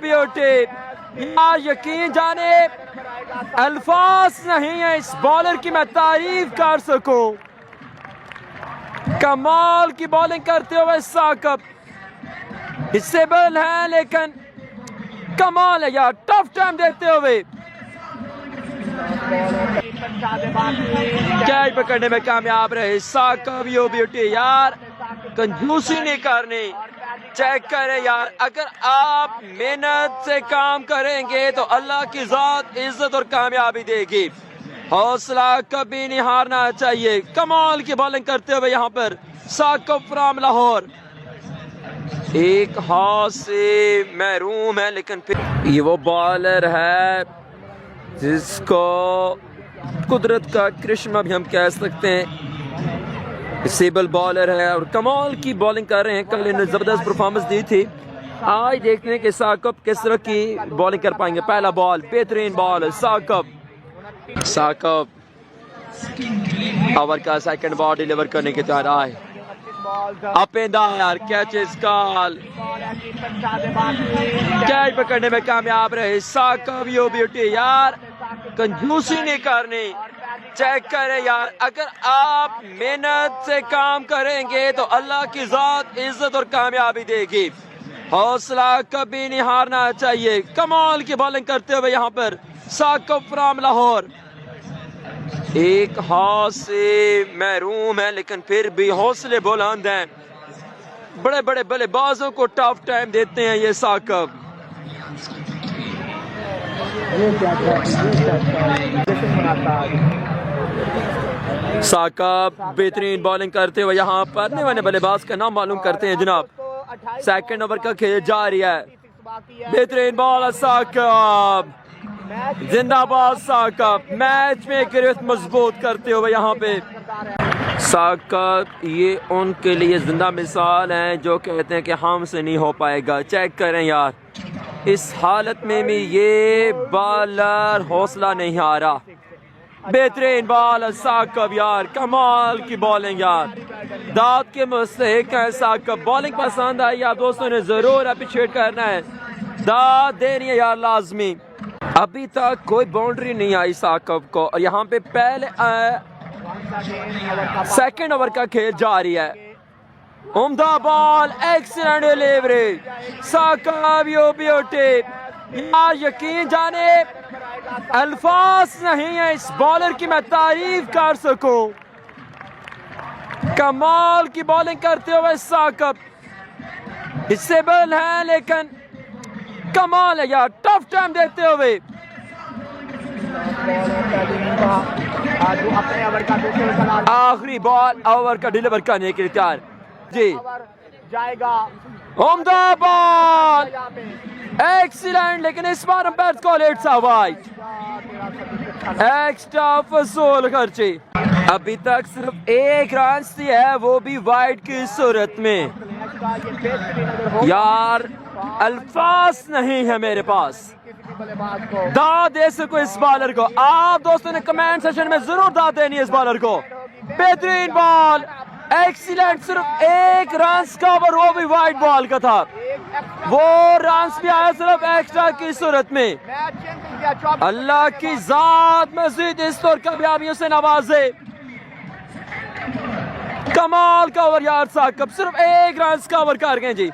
Beauty, यार यकीन जाने अल्फाज नहीं है इस बॉलर की मैं तारीफ कर सकूं। कमाल की बॉलिंग करते हुए साकिब, डिसेबल है लेकिन कमाल है यार, टफ टाइम देते हुए कैच पकड़ने में कामयाब रहे साकिब। यो ब्यूटी यार, कंजूसी नहीं करनी। चेक करें यार, अगर आप मेहनत से काम करेंगे तो अल्लाह की जात इज्जत और कामयाबी देगी। हौसला कभी नहीं हारना चाहिए। कमाल की बॉलिंग करते हुए यहाँ पर साकिब फ्रॉम लाहौर, एक हाथ से महरूम है लेकिन फिर ये वो बॉलर है जिसको कुदरत का करिश्मा भी हम कह सकते हैं। डिसेबल बॉलर है और कमाल की बॉलिंग कर रहे हैं। कल इन्होंने जबरदस्त परफॉर्मेंस दी थी। आज देखते हैं कि साकिब किस तरह की बॉलिंग कर पाएंगे। पहला बॉल, बेहतरीन बॉल साकिब ओवर का सेकंड बॉल डिलीवर करने के तैयार आए। अप एंड डाउन यार, कैच इज कॉल, कैच पकड़ने में कामयाब रहे साकिब। यो ब्यूटी यार, कंजूसी नहीं करनी। चेक करें यार, अगर आप मेहनत से काम करेंगे तो अल्लाह की जात इज्जत और कामयाबी देगी। हौसला कभी नहीं हारना चाहिए। कमाल की बॉलिंग करते हुए यहाँ पर साकिब फ्रॉम लाहौर, एक हाथ से महरूम है लेकिन फिर भी हौसले बुलंद हैं। बड़े बड़े बल्लेबाजों को टफ टाइम देते हैं ये साकिब। साकिब बेहतरीन बॉलिंग करते हुए यहाँ पर आने वाले बल्लेबाज का नाम मालूम करते हैं जनाब। सेकंड ओवर का खेल जारी है। बेहतरीन बॉल साकिब, जिंदाबाद साकिब, मैच में गिरफ्त मजबूत करते हुए यहाँ पे साकिब। ये उनके लिए जिंदा मिसाल है जो कहते हैं कि हमसे नहीं हो पाएगा। चेक करें यार, इस हालत में भी ये बॉलर हौसला नहीं हारा। बेहतरीन बॉल साकिब यार, कमाल की बॉलिंग यार, दाद के मुस्तहिक है साकिब। बॉलिंग पसंद आई आप दोस्तों ने जरूर अप्रिशिएट करना है, दाद देनी है यार लाजमी। अभी तक कोई बाउंड्री नहीं आई साकिब को और यहाँ पे पहले सेकंड ओवर का खेल जारी है। उम्दा बॉल, एक्सीलेंट डिलीवरी साकिब। यो ब्यूटी यार, यकीन जाने अल्फाज नहीं है इस बॉलर की मैं तारीफ कर सकूं। कमाल की बॉलिंग करते हुए साकिब, डिसेबल है लेकिन कमाल है यार, टफ टाइम देते हुए आखिरी बॉल ओवर का डिलीवर करने के लिए तैयार जी जाएगा। उम्दा बॉल, एक्सीलेंट, लेकिन इस बार umpire call it's a wide, extra फसूल खर्ची। अभी तक सिर्फ एक रन सी है, वो भी वाइड की सूरत में। यार अल्फाज नहीं है मेरे पास, दाद दे सको इस बॉलर को। आप दोस्तों ने कमेंट सेशन में जरूर दाद देनी है इस बॉलर को। बेहतरीन बॉल, एक्सीलेंट, सिर्फ एक रन का ओवर, वो भी वाइड बॉल का था। वो रन भी आया सिर्फ एक्स्ट्रा की सूरत में। अल्लाह की जात मजीद इस तौर कामयाबियों से नवाजे। कमाल का ओवर यार साकिब, सिर्फ एक रन का ओवर कर गए जी।